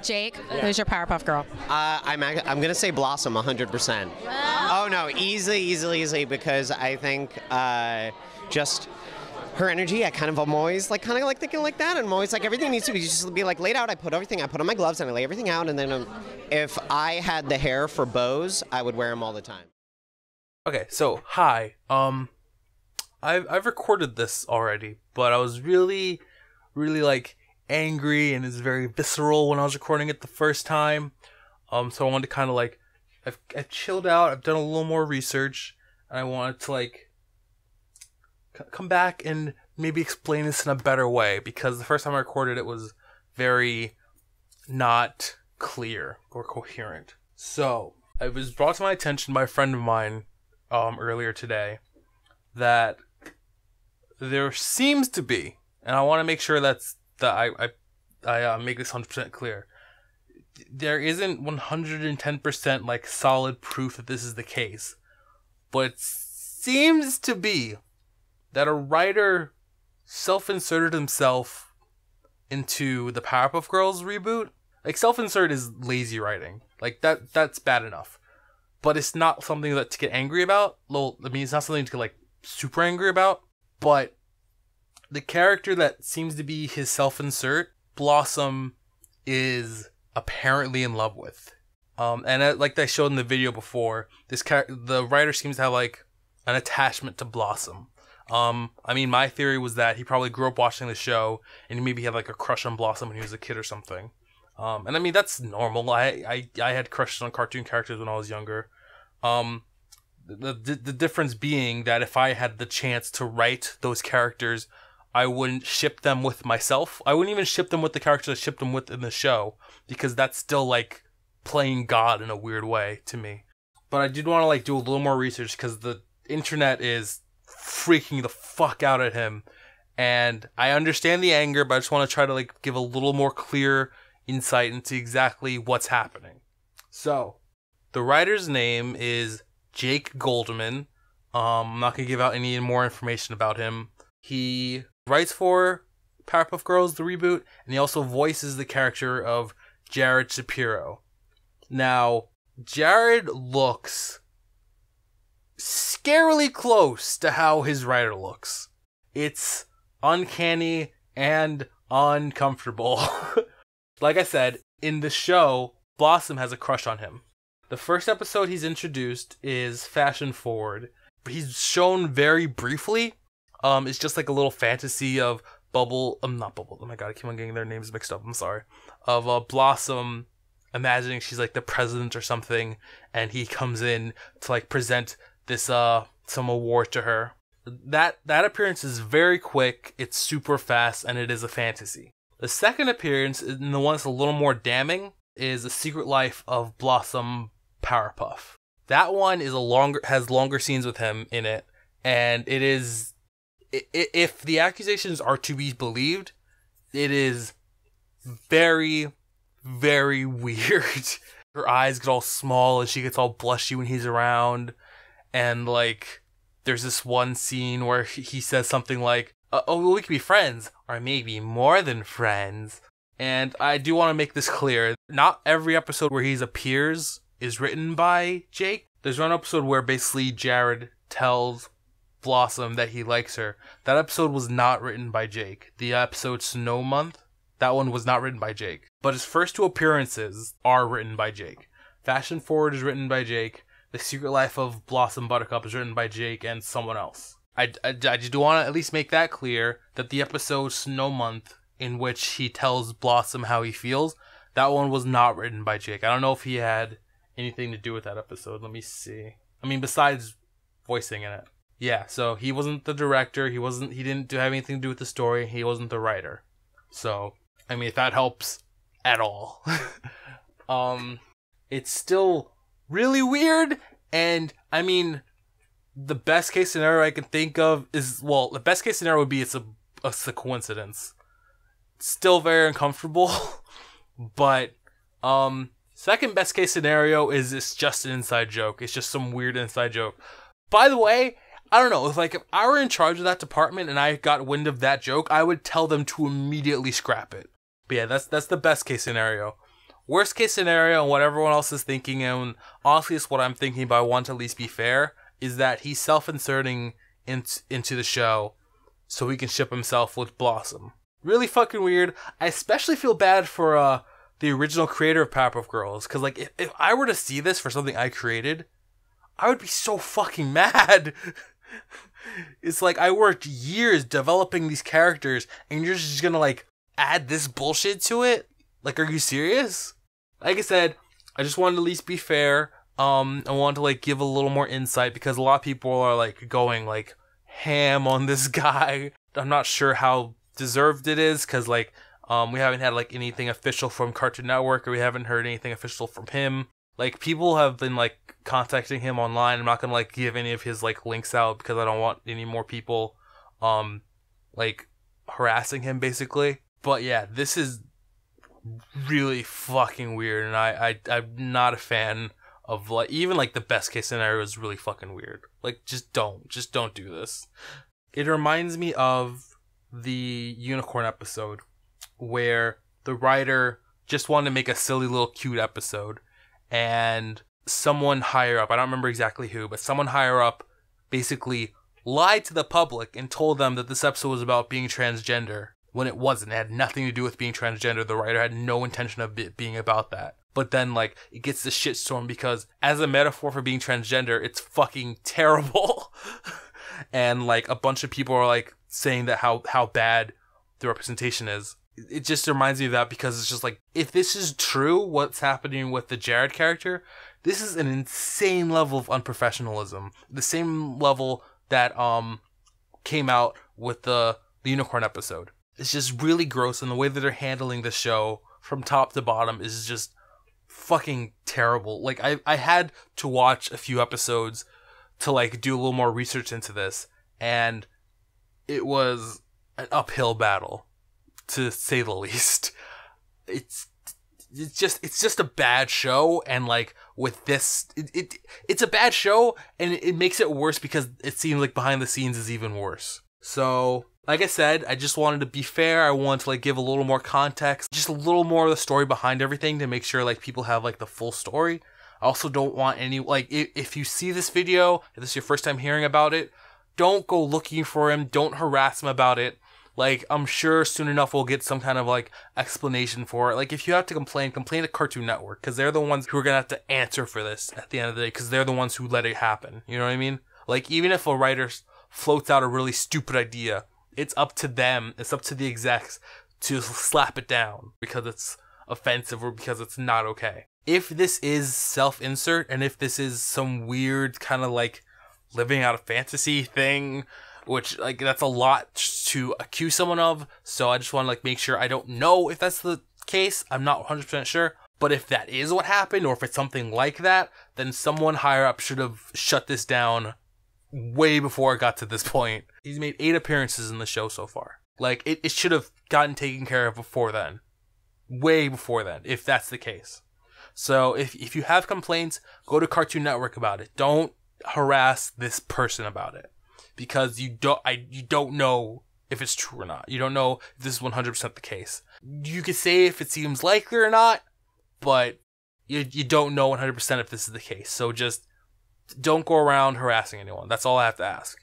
Jake, who's your Powerpuff Girl? I'm gonna say Blossom 100%. Oh no, easily, because I think just her energy. I'm always kind of thinking like that, and I'm always like everything needs to be like laid out. I put on my gloves and I lay everything out, and then if I had the hair for bows, I would wear them all the time. Okay, so hi. I've recorded this already, but I was really like angry and it's very visceral when I was recording it the first time. So I wanted to kind of like I've chilled out. I've done a little more research, and I wanted to like come back and maybe explain this in a better way, because the first time I recorded it was very not clear or coherent. So it was brought to my attention by a friend of mine earlier today that there seems to be, and I want to make sure that I make this 100% clear. There isn't 110% like solid proof that this is the case, but it seems to be that a writer self-inserted himself into the Powerpuff Girls reboot. Like, self-insert is lazy writing. Like, that's bad enough. But it's not something to get angry about. Well, I mean, it's not something to get, like, super angry about. But the character that seems to be his self-insert, Blossom, is apparently in love with. And like I showed in the video before, the writer seems to have, like, an attachment to Blossom. I mean, my theory was that he probably grew up watching the show, and he maybe had like a crush on Blossom when he was a kid or something. And I mean, that's normal. I had crushes on cartoon characters when I was younger. The difference being that if I had the chance to write those characters, I wouldn't ship them with myself. I wouldn't even ship them with the characters I shipped them with in the show, because that's still like playing God in a weird way to me. But I did want to like do a little more research, because the internet is freaking the fuck out at him, and I understand the anger, but I just want to try to like give a little more clear insight into exactly what's happening. So the writer's name is Jake Goldman. I'm not gonna give out any more information about him. He writes for Powerpuff Girls the reboot, and he also voices the character of Jared Shapiro. Now, Jared looks scarily close to how his writer looks. It's uncanny and uncomfortable. Like I said, in the show, Blossom has a crush on him. The first episode he's introduced is Fashion Forward. He's shown very briefly. It's just like a little fantasy of not Bubble. Oh my god, I keep on getting their names mixed up. I'm sorry. Of Blossom imagining she's like the president or something, and he comes in to like present this some award to her. That appearance is very quick, it's super fast, and it is a fantasy. The second appearance, and the one that's a little more damning, is The Secret Life of Blossom Powerpuff. That one is has longer scenes with him in it, and it is, if the accusations are to be believed, it is very, very weird. Her eyes get all small and she gets all blushy when he's around. And like, there's this one scene where he says something like, oh, we could be friends, or maybe more than friends. And I do want to make this clear. Not every episode where he appears is written by Jake. There's one episode where basically Jared tells Blossom that he likes her. That episode was not written by Jake. The episode Snow Month, that one was not written by Jake. But his first two appearances are written by Jake. Fashion Forward is written by Jake. The Secret Life of Blossom Buttercup is written by Jake and someone else. I do want to at least make that clear, that the episode Snow Month, in which he tells Blossom how he feels, that one was not written by Jake. I don't know if he had anything to do with that episode. Let me see. I mean, besides voicing in it. Yeah, so he wasn't the director. He didn't have anything to do with the story. He wasn't the writer. So, I mean, if that helps at all. It's still really weird, and I mean, the best case scenario I can think of is, well, the best case scenario would be it's a coincidence. It's still very uncomfortable, but second best case scenario is it's just an inside joke. It's just some weird inside joke. By the way, I don't know, if I were in charge of that department and I got wind of that joke, I would tell them to immediately scrap it. But yeah, that's the best case scenario. worst case scenario and what everyone else is thinking, and honestly it's what I'm thinking, but I want to at least be fair, is that he's self-inserting into the show so he can ship himself with Blossom. Really fucking weird. I especially feel bad for the original creator of Powerpuff Girls, because like if I were to see this for something I created, I would be so fucking mad. It's like I worked years developing these characters and you're just gonna like add this bullshit to it? Like, are you serious? Like I said, I just wanted to at least be fair. I wanted to like give a little more insight because a lot of people are like going like ham on this guy. I'm not sure how deserved it is because like we haven't had like anything official from Cartoon Network, or we haven't heard anything official from him. Like, people have been like contacting him online. I'm not gonna like give any of his like links out because I don't want any more people like harassing him basically. But yeah, this is really fucking weird, and I'm not a fan of like, even like the best case scenario is really fucking weird. Like, just don't do this. It reminds me of the unicorn episode where the writer just wanted to make a silly little cute episode, and someone higher up, I don't remember exactly who, but someone higher up basically lied to the public and told them that this episode was about being transgender when it wasn't. It had nothing to do with being transgender. The writer had no intention of it being about that. But then, like, it gets the shitstorm because as a metaphor for being transgender, it's fucking terrible. And, like, a bunch of people are, like, saying that how bad the representation is. It just reminds me of that because it's just like, if this is true, what's happening with the Jared character, this is an insane level of unprofessionalism. The same level that came out with the unicorn episode. It's just really gross, and the way that they're handling the show from top to bottom is just fucking terrible. Like, I had to watch a few episodes to like do a little more research into this, and it was an uphill battle, to say the least. It's just a bad show, and like with this, it's a bad show, and it makes it worse because it seems like behind the scenes is even worse. So, like I said, I just wanted to be fair. I wanted to like give a little more context, just a little more of the story behind everything to make sure like people have like the full story. I also don't want any, like, if you see this video, if this is your first time hearing about it, don't go looking for him. Don't harass him about it. Like, I'm sure soon enough we'll get some kind of like explanation for it. Like, if you have to complain to Cartoon Network, because they're the ones who are gonna have to answer for this at the end of the day, because they're the ones who let it happen. You know what I mean? Like, even if a writer floats out a really stupid idea, it's up to them, it's up to the execs to slap it down because it's offensive or because it's not okay. If this is self-insert, and if this is some weird kind of like living out a fantasy thing, which like that's a lot to accuse someone of, so I just want to like make sure. I don't know if that's the case, I'm not 100% sure, but if that is what happened, or if it's something like that, then someone higher up should have shut this down way before it got to this point. He's made 8 appearances in the show so far. Like, it should have gotten taken care of before then. Way before then, if that's the case. So, if you have complaints, go to Cartoon Network about it. Don't harass this person about it. Because you don't know if it's true or not. You don't know if this is 100% the case. You could say if it seems likely or not, but you don't know 100% if this is the case. So just don't go around harassing anyone. That's all I have to ask.